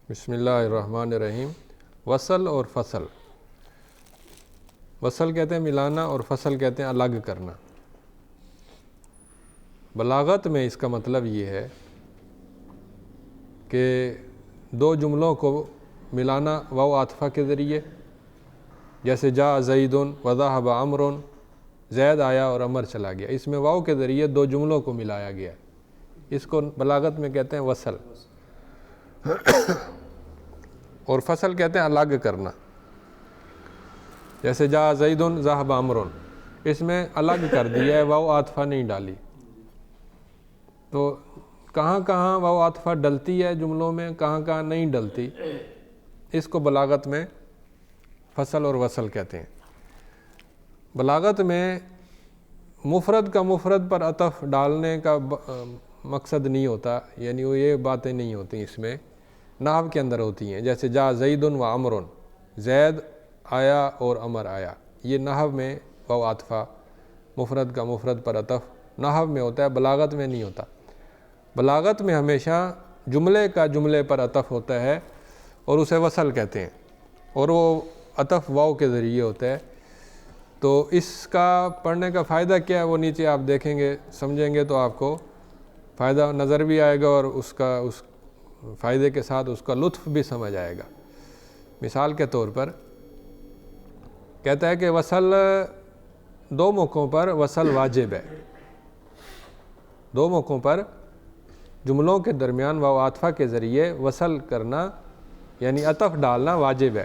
بسم اللہ الرحمن الرحیم۔ وصل اور فصل، وصل کہتے ہیں ملانا اور فصل کہتے ہیں الگ کرنا۔ بلاغت میں اس کا مطلب یہ ہے کہ دو جملوں کو ملانا واو عاطفہ کے ذریعے، جیسے جاء زید و ذهب عمر، زید آیا اور عمر چلا گیا، اس میں واو کے ذریعے دو جملوں کو ملایا گیا، اس کو بلاغت میں کہتے ہیں وصل۔ اور فصل کہتے ہیں الگ کرنا، جیسے جاء زید ذهب عمر، اس میں الگ کر دیا ہے، واو عاطفہ نہیں ڈالی۔ تو کہاں کہاں واو عاطفہ ڈلتی ہے جملوں میں، کہاں کہاں نہیں ڈلتی، اس کو بلاغت میں فصل اور وصل کہتے ہیں۔ بلاغت میں مفرد کا مفرد پر عطف ڈالنے کا مقصد نہیں ہوتا، یعنی وہ یہ باتیں نہیں ہوتی اس میں، نحو کے اندر ہوتی ہیں، جیسے جاء زید و عمر، زید آیا اور عمر آیا، یہ نحو میں واو عاطفہ مفرد کا مفرد پر عطف نحو میں ہوتا ہے، بلاغت میں نہیں ہوتا۔ بلاغت میں ہمیشہ جملے کا جملے پر عطف ہوتا ہے اور اسے وصل کہتے ہیں، اور وہ عطف واو کے ذریعے ہوتا ہے۔ تو اس کا پڑھنے کا فائدہ کیا ہے وہ نیچے آپ دیکھیں گے، سمجھیں گے تو آپ کو فائدہ نظر بھی آئے گا، اور اس فائدے کے ساتھ اس کا لطف بھی سمجھ آئے گا۔ مثال کے طور پر کہتا ہے کہ وصل دو موقعوں پر وصل واجب ہے، دو موقعوں پر جملوں کے درمیان واو عاطفہ کے ذریعے وصل کرنا یعنی عطف ڈالنا واجب ہے،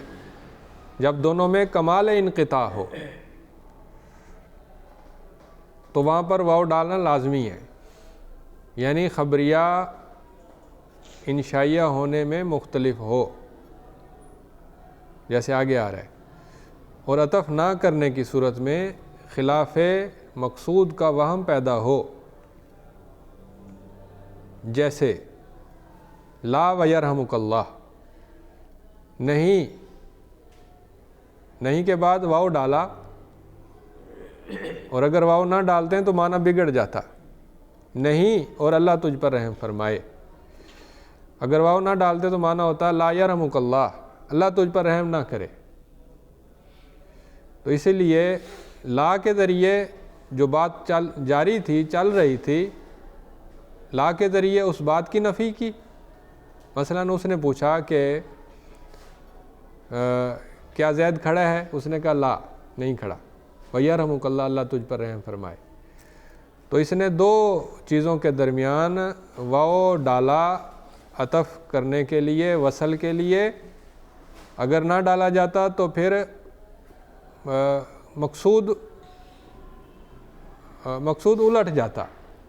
جب دونوں میں کمال انقطاع ہو تو وہاں پر واو ڈالنا لازمی ہے، یعنی خبریہ انشائیہ ہونے میں مختلف ہو، جیسے آگے آ رہا ہے۔ اور عطف نہ کرنے کی صورت میں خلاف مقصود کا وہم پیدا ہو، جیسے لا ویرحمک اللہ، نہیں کے بعد واو ڈالا، اور اگر واو نہ ڈالتے ہیں تو معنی بگڑ جاتا، نہیں اور اللہ تجھ پر رحم فرمائے۔ اگر واو نہ ڈالتے تو معنی ہوتا لا یرحمک اللہ، اللہ تجھ پر رحم نہ کرے۔ تو اسی لیے لا کے ذریعے جو بات جاری تھی، چل رہی تھی، لا کے ذریعے اس بات کی نفی کی۔ مثلا اس نے پوچھا کہ کیا زید کھڑا ہے، اس نے کہا لا، نہیں کھڑا، وَيَرْحَمُكَ اللہ، اللہ تجھ پر رحم فرمائے۔ تو اس نے دو چیزوں کے درمیان واو ڈالا عطف کرنے کے لیے، وصل کے لیے۔ اگر نہ ڈالا جاتا تو پھر مقصود الٹ جاتا،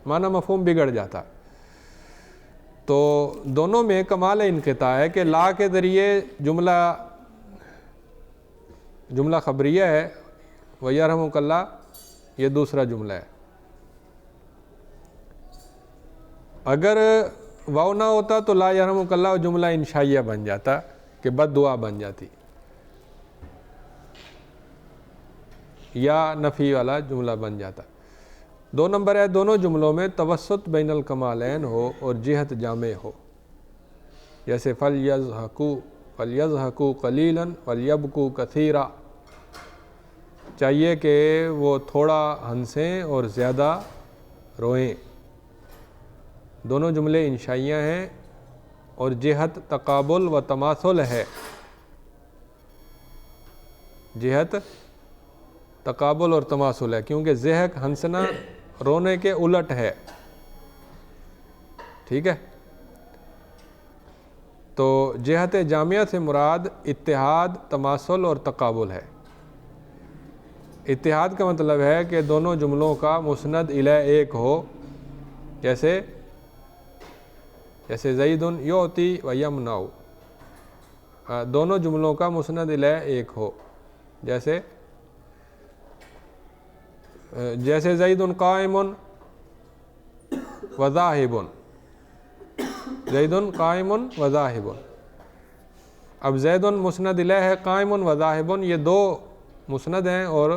معنی مفہوم بگڑ جاتا۔ تو دونوں میں کمال انقطاع ہے کہ لا کے ذریعے جملہ خبریہ ہے، وَيَرْحَمُكَ اللہ، یہ دوسرا جملہ ہے۔ اگر واو نہ ہوتا تو لا یرحمک اللہ جملہ انشائیہ بن جاتا کہ بد دعا بن جاتی، یا نفی والا جملہ بن جاتا۔ دو نمبر ہے، دونوں جملوں میں توسط بین الکمالین ہو اور جہت جامع ہو، جیسے فَلْيَضْحَكُوا قَلِيلًا وَلْيَبْكُوا كَثِيرًا، چاہیے کہ وہ تھوڑا ہنسیں اور زیادہ روئیں۔ دونوں جملے انشائیہ ہیں اور جہت تقابل و تماثل ہے، جہت تقابل اور تماثل ہے، کیونکہ ضحک ہنسنا رونے کے الٹ ہے، ٹھیک ہے۔ تو جہت جامعہ سے مراد اتحاد، تماثل اور تقابل ہے۔ اتحاد کا مطلب ہے کہ دونوں جملوں کا مسند الیہ ایک ہو، جیسے زید یعطی و یمنع، دونوں جملوں کا مسند الیہ ایک ہو، جیسے زید قائم و ذاہب، زید قائم و ذاہب۔ اب زید مسند الیہ ہے، قائم و ذاہب یہ دو مسند ہیں اور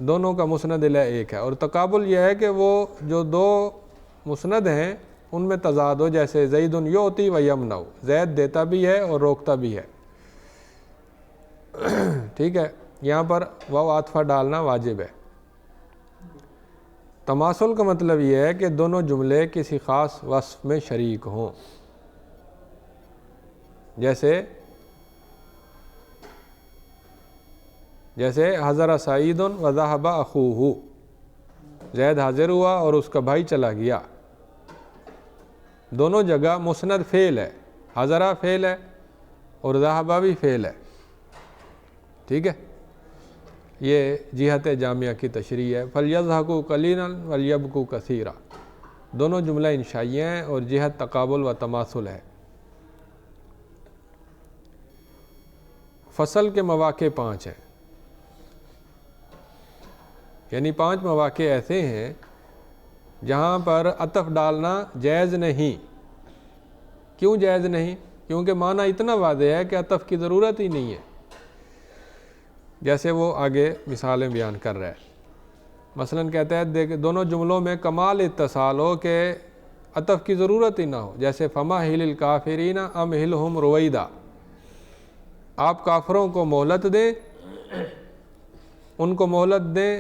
دونوں کا مسند الیہ ایک ہے۔ اور تقابل یہ ہے کہ وہ جو دو مسند ہیں ان میں تضاد ہو، جیسے زید یعطی و یمنع، زید دیتا بھی ہے اور روکتا بھی ہے، ٹھیک ہے، یہاں پر واو عاطفہ ڈالنا واجب ہے۔ تماثل کا مطلب یہ ہے کہ دونوں جملے کسی خاص وصف میں شریک ہوں، جیسے حضر سعید و ذہب اخوہ، زید حاضر ہوا اور اس کا بھائی چلا گیا، دونوں جگہ مسند فعل ہے، حضرہ فعل ہے اور ذہبہ بھی فعل ہے، ٹھیک ہے، یہ جہت جامعہ کی تشریح ہے۔ فَلْيَضْحَكُوا قَلِيلًا وَلْيَبْكُوا كَثِيرًا، دونوں جملہ انشائیہ ہیں اور جہت تقابل و تماثل ہے۔ فصل کے مواقع 5 ہیں، یعنی 5 مواقع ایسے ہیں جہاں پر عطف ڈالنا جائز نہیں۔ کیوں جائز نہیں؟ کیونکہ معنی اتنا واضح ہے کہ عطف کی ضرورت ہی نہیں ہے، جیسے وہ آگے مثالیں بیان کر رہا ہے۔ مثلا کہتا ہے دیکھ دونوں جملوں میں کمال اتصال ہو کہ عطف کی ضرورت ہی نہ ہو، جیسے فَمَهِّلِ الْكَافِرِينَ أَمْهِلْهُمْ رُوَيْدًا، آپ کافروں کو مہلت دیں، ان کو مہلت دیں،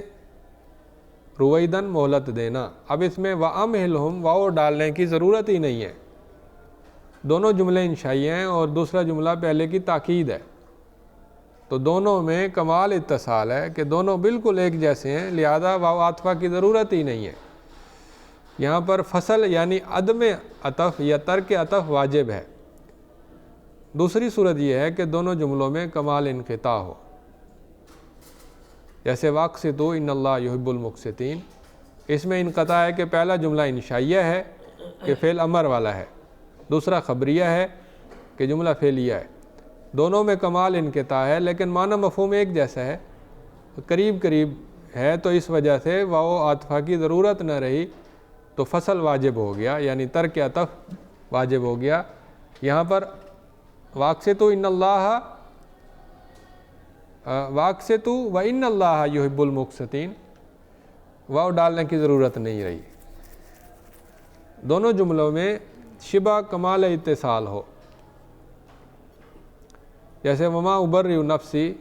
رویدن مہلت دینا۔ اب اس میں وَأَمْهِلْهُمْ واو ڈالنے کی ضرورت ہی نہیں ہے، دونوں جملے انشائیہ ہیں اور دوسرا جملہ پہلے کی تاکید ہے، تو دونوں میں کمال اتصال ہے کہ دونوں بالکل ایک جیسے ہیں، لہذا واو عاطفہ کی ضرورت ہی نہیں ہے۔ یہاں پر فصل یعنی عدم عطف یا ترک عطف واجب ہے۔ دوسری صورت یہ ہے کہ دونوں جملوں میں کمال انقطاع ہو، جیسے واقسطوا ان اللہ یحب المقسطین، اس میں انقطاع ہے کہ پہلا جملہ انشائیہ ہے کہ فعل امر والا ہے، دوسرا خبریہ ہے کہ جملہ فعلیہ ہے، دونوں میں کمال انقطاع ہے لیکن معنی مفہوم ایک جیسا ہے، قریب قریب ہے، تو اس وجہ سے واو عاطفہ کی ضرورت نہ رہی، تو فصل واجب ہو گیا، یعنی ترک عطف واجب ہو گیا۔ یہاں پر واقسطوا ان اللہ واقسطوا و ان اللہ یحب المقسطین، واو ڈالنے کی ضرورت نہیں رہی۔ دونوں جملوں میں شبہ کمال اتصال ہو، جیسے وما ابرئ نفسی،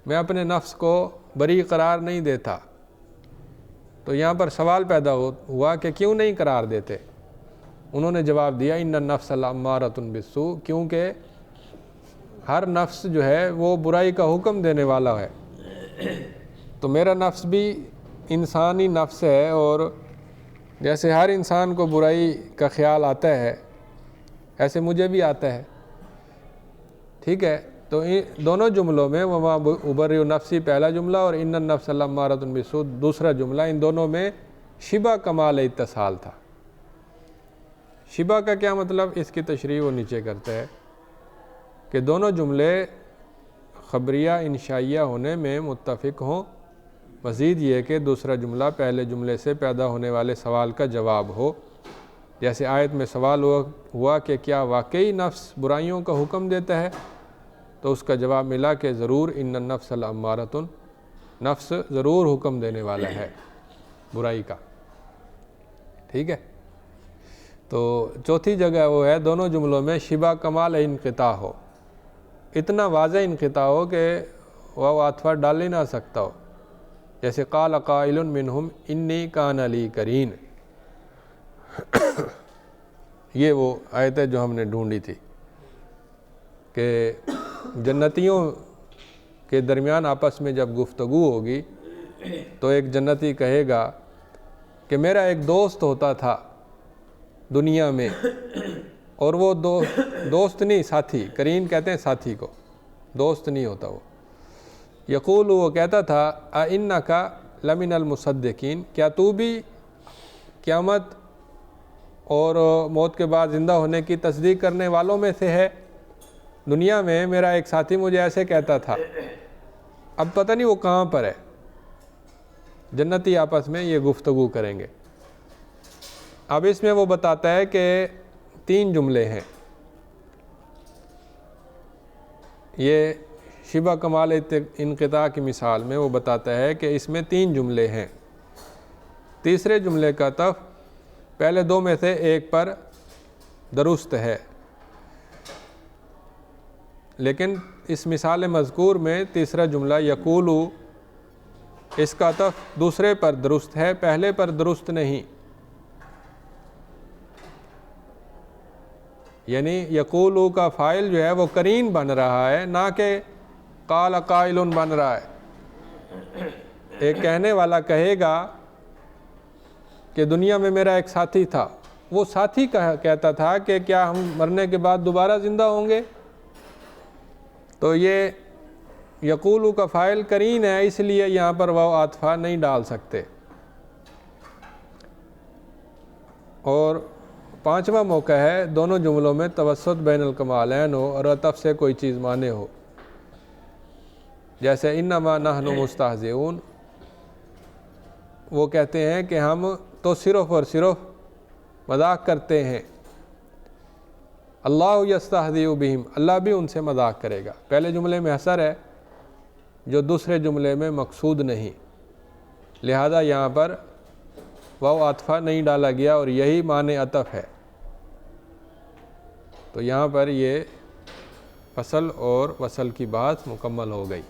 میں اپنے نفس کو بری قرار نہیں دیتا، تو یہاں پر سوال پیدا ہوا کہ کیوں نہیں قرار دیتے؟ انہوں نے جواب دیا ان النفس لامارۃ بالسوء، کیونکہ ہر نفس جو ہے وہ برائی کا حکم دینے والا ہے، تو میرا نفس بھی انسانی نفس ہے، اور جیسے ہر انسان کو برائی کا خیال آتا ہے ایسے مجھے بھی آتا ہے، ٹھیک ہے، تو دونوں جملوں میں وما ابرئ نفسی پہلا جملہ اور ان النفس لامارۃ بالسوء دوسرا جملہ، ان دونوں میں شبہ کمال اتصال تھا۔ شبہ کا کیا مطلب؟ اس کی تشریح وہ نیچے کرتا ہے کہ دونوں جملے خبریہ انشائیہ ہونے میں متفق ہوں، مزید یہ کہ دوسرا جملہ پہلے جملے سے پیدا ہونے والے سوال کا جواب ہو، جیسے آیت میں سوال ہوا کہ کیا واقعی نفس برائیوں کا حکم دیتا ہے، تو اس کا جواب ملا کہ ضرور ان النفس لامارۃ، نفس ضرور حکم دینے والا ہے برائی کا، ٹھیک ہے۔ تو چوتھی جگہ وہ ہے دونوں جملوں میں شبہ کمال انقطاع ہو، اتنا واضح انقطاع ہو کہ واو عاطفہ ڈال ہی نہ سکتا ہو، جیسے قال قائل منہم انی کان لی قرین، یہ وہ آیت ہے جو ہم نے ڈھونڈی تھی کہ جنتیوں کے درمیان آپس میں جب گفتگو ہوگی تو ایک جنتی کہے گا کہ میرا ایک دوست ہوتا تھا دنیا میں، اور وہ دوست نہیں، ساتھی، قرین کہتے ہیں ساتھی کو، دوست نہیں ہوتا وہ، یقول وہ کہتا تھا اِنَّكَ لَمِنَ الْمُصَدِّقِينَ، کیا تو بھی قیامت اور موت کے بعد زندہ ہونے کی تصدیق کرنے والوں میں سے ہے؟ دنیا میں میرا ایک ساتھی مجھے ایسے کہتا تھا، اب پتہ نہیں وہ کہاں پر ہے۔ جنتی آپس میں یہ گفتگو کریں گے۔ اب اس میں وہ بتاتا ہے کہ 3 جملے ہیں، یہ شبہ کمال انقطاع کی مثال میں وہ بتاتا ہے کہ اس میں 3 جملے ہیں۔ تیسرے جملے کا عطف پہلے دو میں سے ایک پر درست ہے، لیکن اس مثال مذکور میں تیسرا جملہ یقولو، اس کا عطف دوسرے پر درست ہے، پہلے پر درست نہیں۔ یعنی یقولو کا فاعل جو ہے وہ قرین بن رہا ہے، نہ کہ قال قائل بن رہا ہے۔ ایک کہنے والا کہے گا کہ دنیا میں میرا ایک ساتھی تھا، وہ ساتھی کہتا تھا کہ کیا ہم مرنے کے بعد دوبارہ زندہ ہوں گے؟ تو یہ یقولو کا فاعل قرین ہے، اس لیے یہاں پر واو عاطفہ نہیں ڈال سکتے۔ اور پانچواں موقع ہے دونوں جملوں میں توسط بین الکمالین ہو اور عطف سے کوئی چیز مانے ہو، جیسے انما نحن مستہزئون، وہ کہتے ہیں کہ ہم تو صرف اور صرف مذاق کرتے ہیں۔ اللہ یستہزئ بہم، اللہ بھی ان سے مذاق کرے گا۔ پہلے جملے میں حصر ہے جو دوسرے جملے میں مقصود نہیں، لہذا یہاں پر واو عاطفہ نہیں ڈالا گیا اور یہی معنی عطف ہے۔ تو یہاں پر یہ فصل اور وصل کی بات مکمل ہو گئی۔